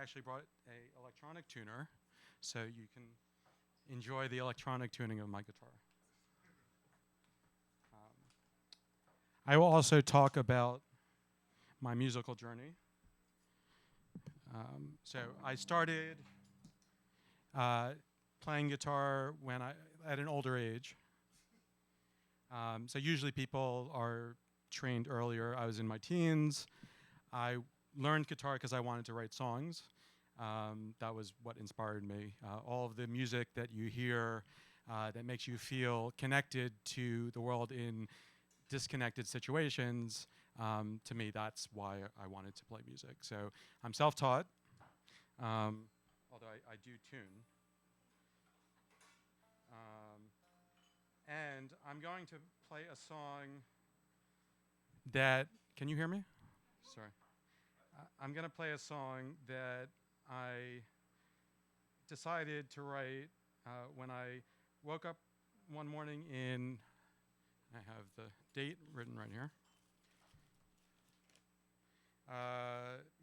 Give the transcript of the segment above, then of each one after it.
Actually brought a electronic tuner, so you can enjoy the electronic tuning of my guitar. I will also talk about my musical journey. So I started playing guitar at an older age. So usually people are trained earlier. I was in my teens. I learned guitar because I wanted to write songs. That was what inspired me. All of the music that you hear that makes you feel connected to the world in disconnected situations, to me, that's why I wanted to play music. So I'm self-taught, although I do tune. And I'm going to play a song that, can you hear me? Sorry. I'm going to play a song that I decided to write when I woke up one morning I have the date written right here,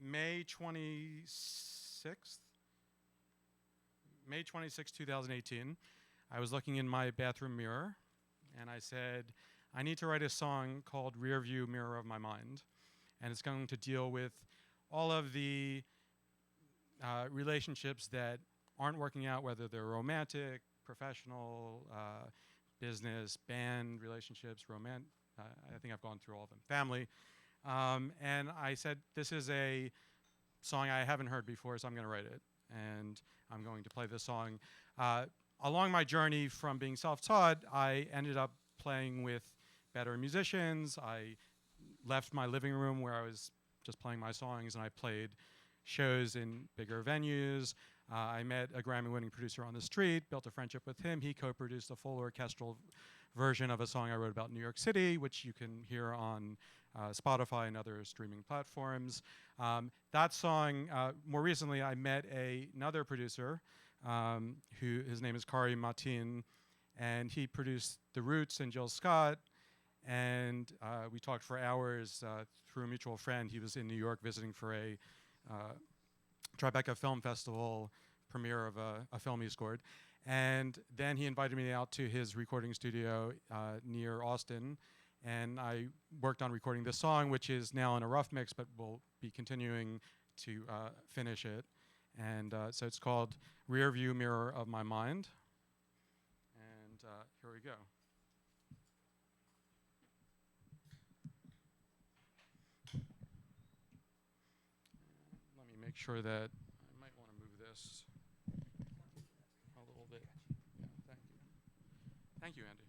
May 26th, 2018. I was looking in my bathroom mirror, and I said, I need to write a song called Rearview, Mirror of My Mind. And it's going to deal with all of the relationships that aren't working out, whether they're romantic, professional, business, band relationships, I think I've gone through all of them, family. And I said, this is a song I haven't heard before, so I'm going to write it. And I'm going to play this song. Along my journey from being self-taught, I ended up playing with better musicians. I left my living room where I was just playing my songs, and I played shows in bigger venues. I met a Grammy-winning producer on the street, built a friendship with him. He co-produced a full orchestral version of a song I wrote about New York City, which you can hear on Spotify and other streaming platforms. That song, more recently, I met another producer, his name is Kari Matin, and he produced The Roots and Jill Scott. And we talked for hours through a mutual friend. He was in New York visiting for a Tribeca Film Festival premiere of a film he scored. And then he invited me out to his recording studio near Austin. And I worked on recording this song, which is now in a rough mix, but we'll be continuing to finish it. And so it's called Rearview Mirror of My Mind. And here we go. Make sure that I might want to move this a little bit. Yeah, thank you. Thank you, Andy.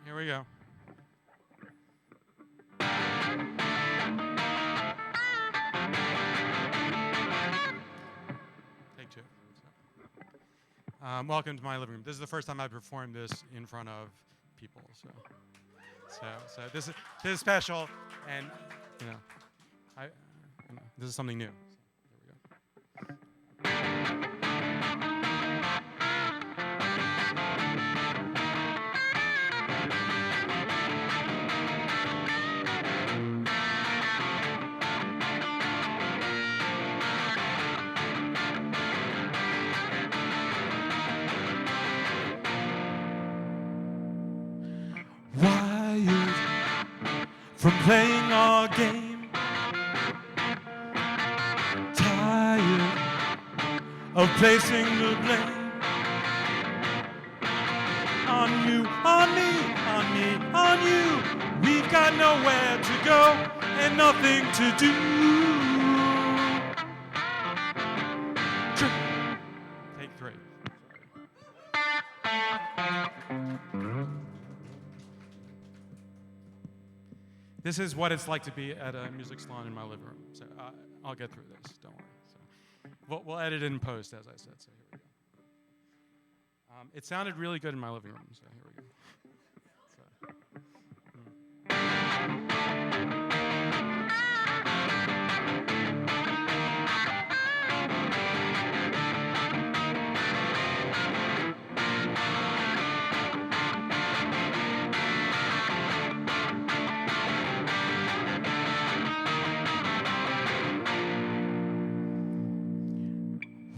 Here we go. Take two. Welcome to my living room. This is the first time I performed this in front of people, so this is special, and this is something new. So, here we go. Wired from playing our game, tired of placing the blame on you, on me, on me, on you. We've got nowhere to go and nothing to do. Take three. This is what it's like to be at a music salon in my living room. So I'll get through this, don't worry. So we'll edit it in post, as I said. So here we It sounded really good in my living room, so here we go. So,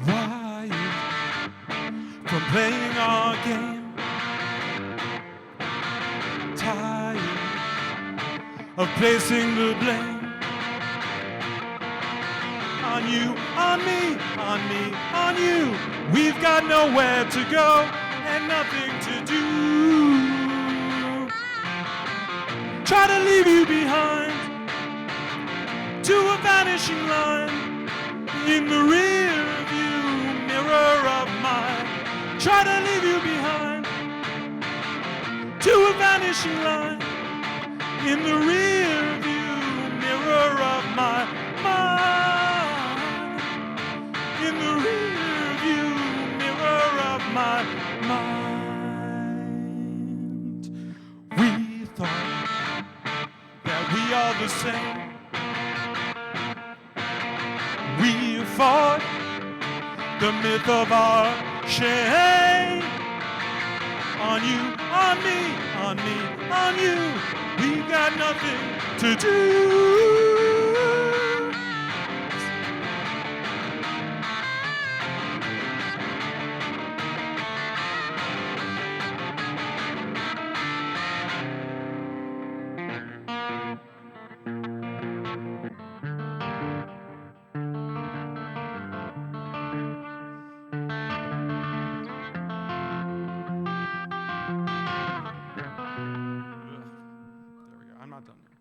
why from playing our game, tired of placing the blame on you, on me, on me, on you. We've got nowhere to go and nothing to do. Try to leave you behind to a vanishing line in the rear view mirror of mine. Try to leave you behind to a vanishing line in the rear view mirror of my mind. In the rear view mirror of my mind. We thought that we are the same. We fought the myth of our shame. On you, on me, on me, on you. We've got nothing to do. I'm not done yet.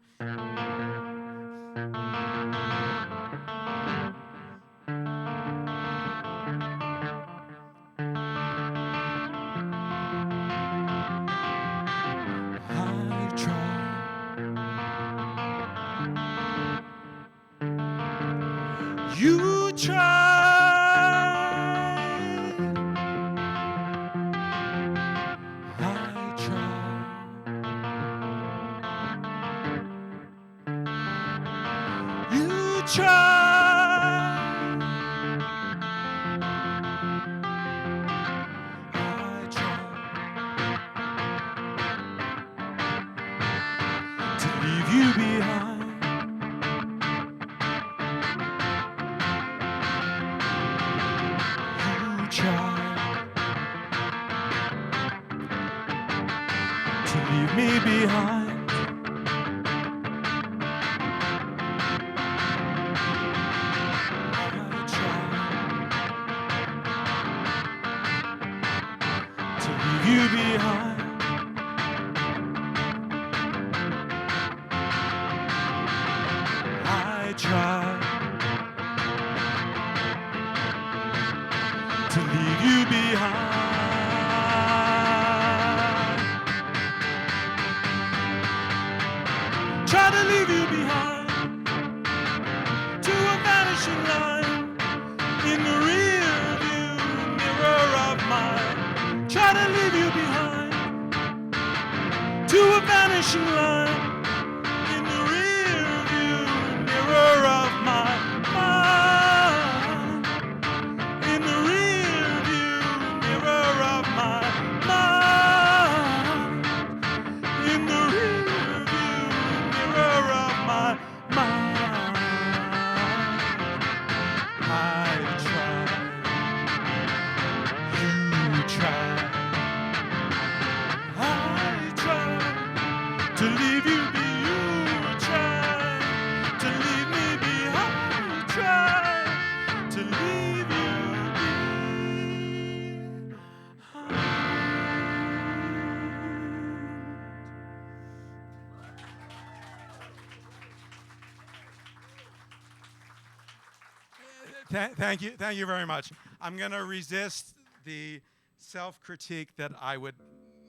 I try. You try. I try. You try. I try to leave you behind. You try to leave me behind. You behind. I try to leave you behind. Try to leave you behind to a vanishing line in the rear view mirror of mine. Try to leave you behind to a vanishing line in the rear view mirror of my mind. In the rear view mirror of my mind. In the rear view mirror of my mind. I try. You try. To leave you be, you try to leave me behind. Try to leave you behind. Thank you very much. I'm going to resist the self-critique that I would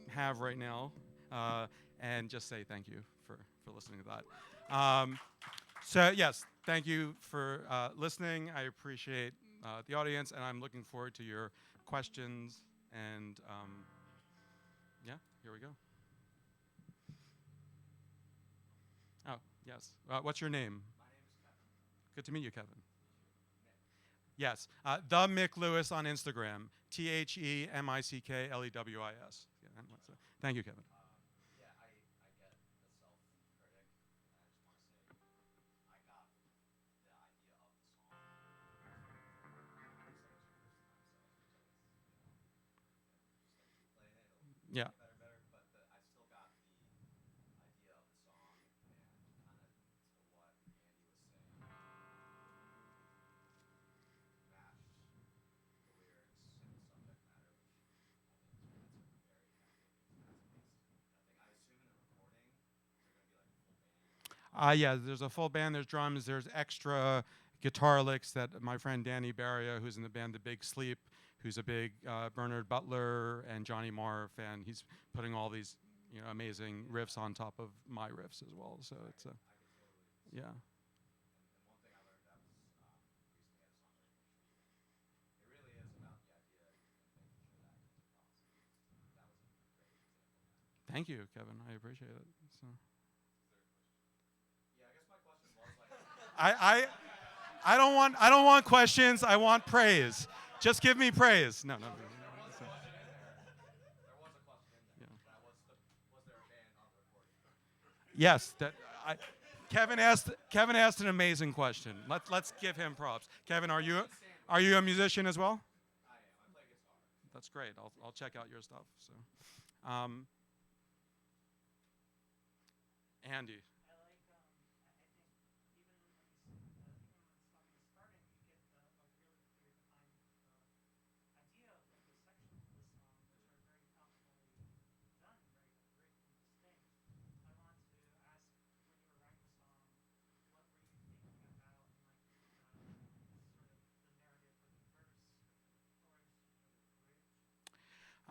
have right now. And just say thank you for listening to that. So yes, thank you for listening. I appreciate the audience, and I'm looking forward to your questions And yeah, here we go. Oh, yes. What's your name? Good to meet you, Kevin. Yes, the Mick Lewis on Instagram. TheMickLewis. Yeah, thank you, Kevin. Yeah. Yeah, there's a full band, there's drums, there's extra guitar licks that my friend Danny Barria, who's in the band The Big Sleep, who's a big Bernard Butler and Johnny Marr fan, he's putting all these amazing riffs on top of my riffs as well. So it's a, yeah. Thank you, Kevin. I appreciate it. So. I, I don't want questions. I want praise. Just give me praise. No, no. Yeah. Yes, that I, Kevin asked an amazing question. Let's give him props. Kevin, are you a musician as well? That's great. I'll check out your stuff. So, Andy.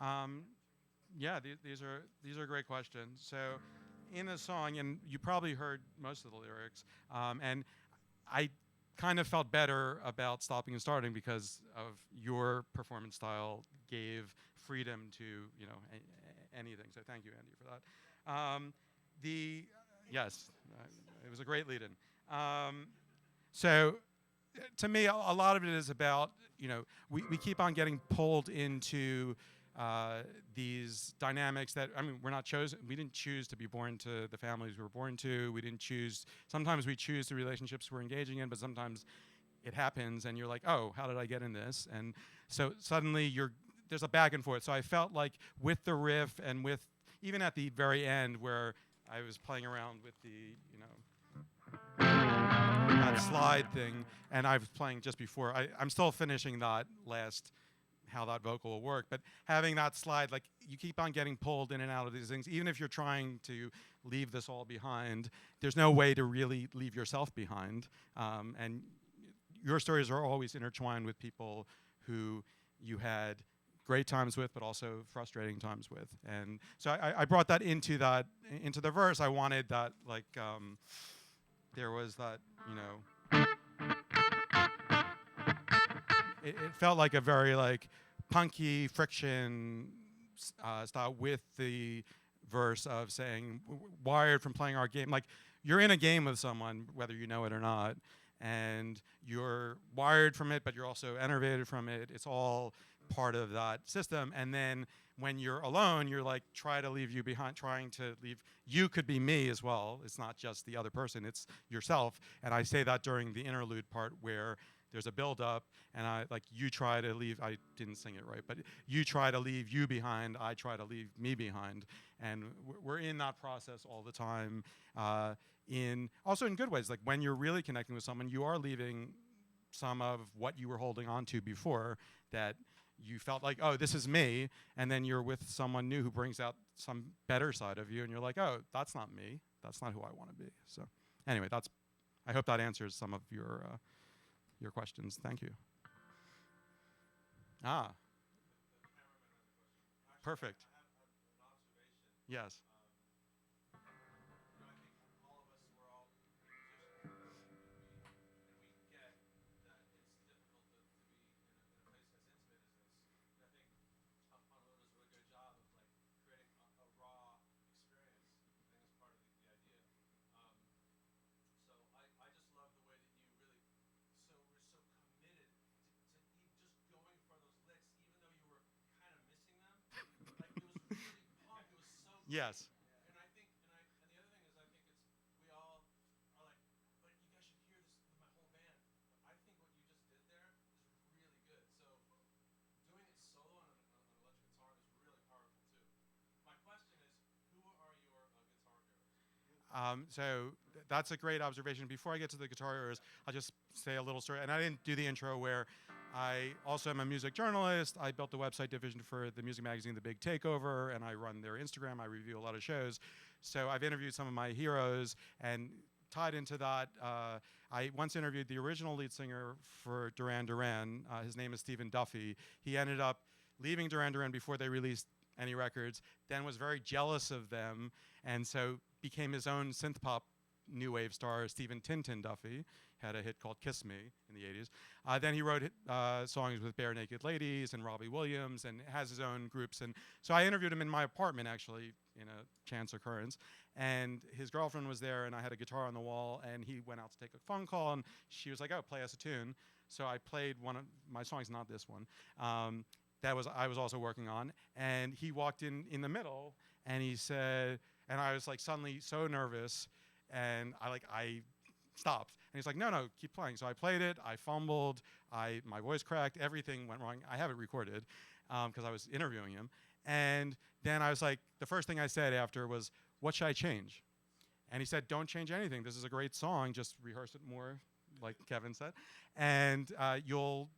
Um, yeah, these are great questions. So, in the song, and you probably heard most of the lyrics, and I kind of felt better about stopping and starting because of your performance style gave freedom to anything. So thank you, Andy, for that. The yes, it was a great lead-in. So to me, a lot of it is about we keep on getting pulled into these dynamics that we're not chosen. We didn't choose to be born to the families we were born to. We didn't choose. Sometimes we choose the relationships we're engaging in, but sometimes it happens, and you're like, oh, how did I get in this? And so suddenly there's a back and forth. So I felt like with the riff and with even at the very end where I was playing around with the that slide thing, and I was playing just before. I'm still finishing that last how that vocal will work, but having that slide, like you keep on getting pulled in and out of these things, even if you're trying to leave this all behind, there's no way to really leave yourself behind. And your stories are always intertwined with people who you had great times with, but also frustrating times with. And so I brought that into the verse. I wanted that, like, there was that, it felt like a very like punky friction style with the verse of saying wired from playing our game. Like you're in a game with someone, whether you know it or not, and you're wired from it, but you're also enervated from it. It's all part of that system. And then when you're alone, you're like trying to leave you could be me as well. It's not just the other person, it's yourself. And I say that during the interlude part where there's a build up and you try to leave, I didn't sing it right, but you try to leave you behind, I try to leave me behind. And we're in that process all the time, also in good ways. Like when you're really connecting with someone, you are leaving some of what you were holding on to before that you felt like, oh, this is me, and then you're with someone new who brings out some better side of you, and you're like, oh, that's not me. That's not who I want to be. So anyway, I hope that answers some of your questions. Thank you. Ah, perfect. Yes. Yes. That's a great observation. Before I get to the guitar heroes, I'll just say a little story. And I didn't do the intro where I also am a music journalist. I built the website division for the music magazine, The Big Takeover, and I run their Instagram. I review a lot of shows. So I've interviewed some of my heroes, and tied into that, I once interviewed the original lead singer for Duran Duran. His name is Stephen Duffy. He ended up leaving Duran Duran before they released any records, then was very jealous of them, and so became his own synth pop new wave star. Stephen Tintin Duffy had a hit called Kiss Me in the 80s. Then he wrote songs with Bare Naked Ladies and Robbie Williams, and has his own groups. And so I interviewed him in my apartment, actually, in a chance occurrence. And his girlfriend was there, and I had a guitar on the wall, and he went out to take a phone call, and she was like, oh, play us a tune. So I played one of my songs, not this one, I was also working on, and he walked in the middle, and he said, and I was like suddenly so nervous, and I stopped, and he's like, no, keep playing. So I played it, I fumbled, my voice cracked, everything went wrong. I have it recorded because I was interviewing him, and then I was like, the first thing I said after was, what should I change? And he said, don't change anything. This is a great song. Just rehearse it more, like Kevin said, and you'll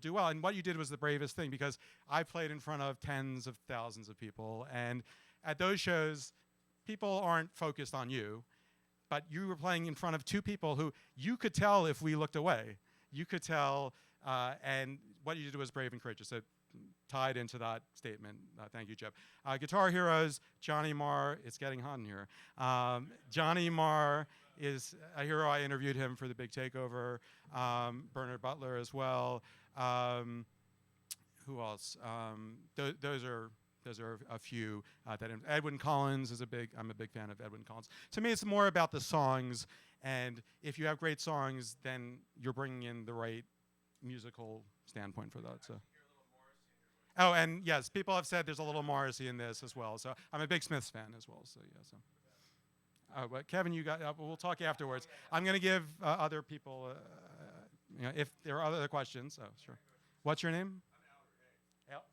do well. And what you did was the bravest thing, because I played in front of tens of thousands of people, and at those shows, people aren't focused on you, but you were playing in front of two people who you could tell if we looked away. You could tell, and what you did was brave and courageous. So tied into that statement. Thank you, Jeb. Guitar heroes, Johnny Marr. It's getting hot in here. Johnny Marr is a hero. I interviewed him for the Big Takeover. Bernard Butler as well. Who else? Those are a few. Edwyn Collins is I'm a big fan of Edwyn Collins. To me, it's more about the songs, and if you have great songs, then you're bringing in the right musical standpoint for that. So. Oh, and yes, people have said there's a little Morrissey in this as well. So I'm a big Smiths fan as well. So yeah. So. But Kevin, you got. We'll talk afterwards. I'm going to give other people, if there are other questions. Oh, sure. What's your name? I'm Albert. Albert.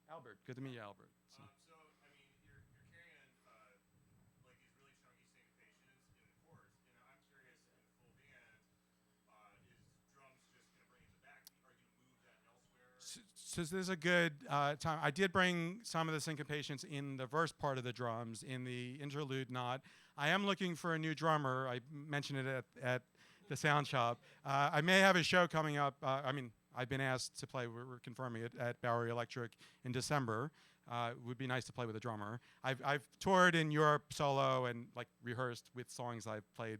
Albert. Good to meet you, Albert. So I mean, you're carrying like these really chunky syncopations in the chords, and I'm curious, in the full band, is drums just going to bring it to the back? Are you going to move that elsewhere? So this is a good time. I did bring some of the syncopations in the verse part of the drums. In the interlude, not. I am looking for a new drummer. I mentioned it at the Soundshop. I may have a show coming up. I've been asked to play, we're confirming it, at Bowery Electric in December. It would be nice to play with a drummer. I've toured in Europe solo and rehearsed with songs I've played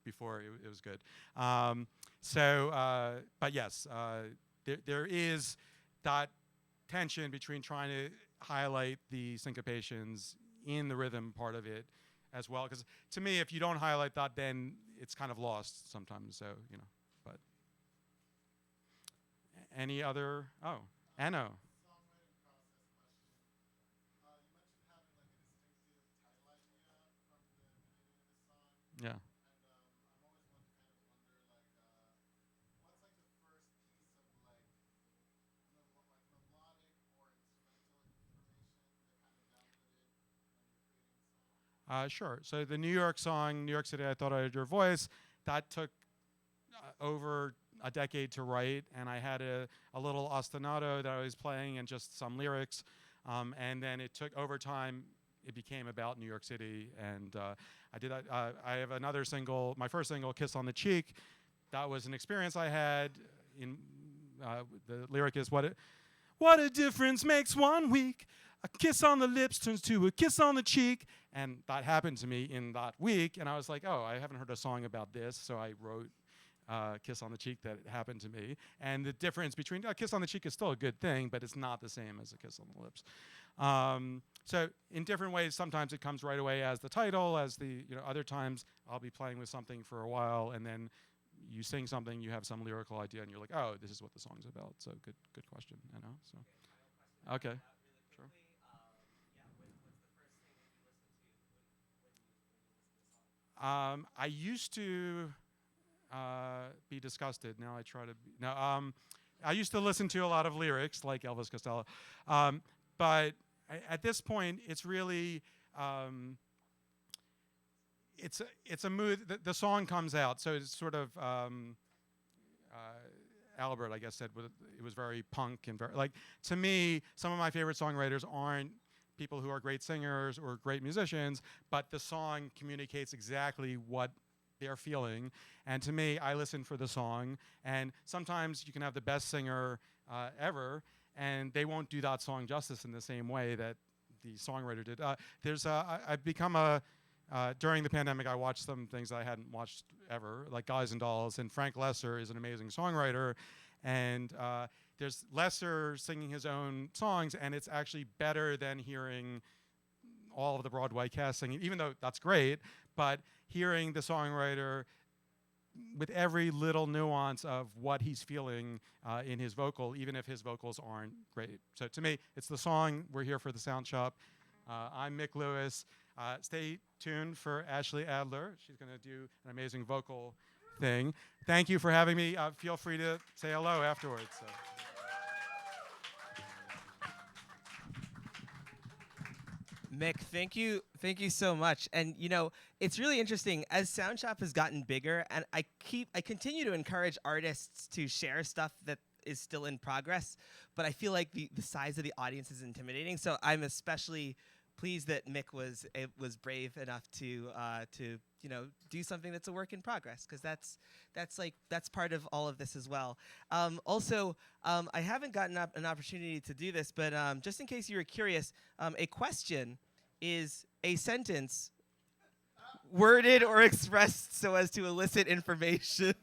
before. It was good. But yes, there is that tension between trying to highlight the syncopations in the rhythm part of it as well, because to me, if you don't highlight that, then it's kind of lost sometimes. So but any other? Oh, Anno. Yeah. Sure. So the New York song, New York City, I Thought I Heard Your Voice, that took over a decade to write, and I had a little ostinato that I was playing and just some lyrics, and then it took, over time, it became about New York City, and I did that. I have another single, my first single, Kiss on the Cheek. That was an experience I had. The lyric is, what a difference makes 1 week. A kiss on the lips turns to a kiss on the cheek. And that happened to me in that week. And I was like, oh, I haven't heard a song about this. So I wrote Kiss on the Cheek that happened to me. And the difference between a kiss on the cheek is still a good thing, but it's not the same as a kiss on the lips. So in different ways, sometimes it comes right away as the title, other times I'll be playing with something for a while, and then you sing something, you have some lyrical idea, and you're like, oh, this is what the song's about. So good question, So, okay, sure. I used to be disgusted. Now I try to be. No, I used to listen to a lot of lyrics like Elvis Costello. But at this point, it's really, it's a mood. The song comes out. So it's sort of, Albert, I guess, said it was very punk and very, like, to me, some of my favorite songwriters aren't people who are great singers or great musicians, but the song communicates exactly what they're feeling. And to me, I listen for the song. And sometimes you can have the best singer ever, and they won't do that song justice in the same way that the songwriter did. I've become during the pandemic, I watched some things I hadn't watched ever, like Guys and Dolls, and Frank Lesser is an amazing songwriter, and there's Lesser singing his own songs, and it's actually better than hearing all of the Broadway cast singing, even though that's great, but hearing the songwriter with every little nuance of what he's feeling in his vocal, even if his vocals aren't great. So to me, it's the song. We're here for the Soundshop. I'm Mick Lewis. Stay tuned for Ashley Adler. She's going to do an amazing vocal thing. Thank you for having me. Feel free to say hello afterwards. So. Mick, thank you so much. And you know, it's really interesting as Soundshop has gotten bigger, and I continue to encourage artists to share stuff that is still in progress, but I feel like the size of the audience is intimidating. So I'm especially pleased that Mick was brave enough to you know, do something that's a work in progress, because that's part of all of this as well. Also, I haven't gotten an opportunity to do this, but just in case you were curious, a question is a sentence worded or expressed so as to elicit information.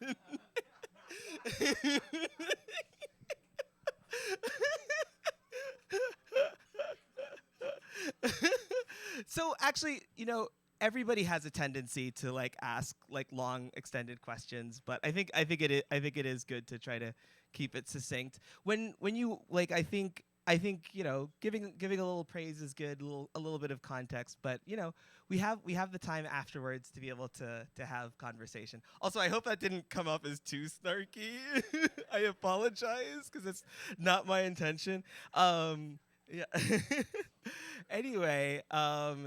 So actually, you know, everybody has a tendency to like ask like long extended questions, but I think it is good to try to keep it succinct. When you like, I think you know, giving a little praise is good, a little bit of context, but you know, we have the time afterwards to be able to have conversation. Also, I hope that didn't come up as too snarky. I apologize, because it's not my intention. Yeah. Anyway,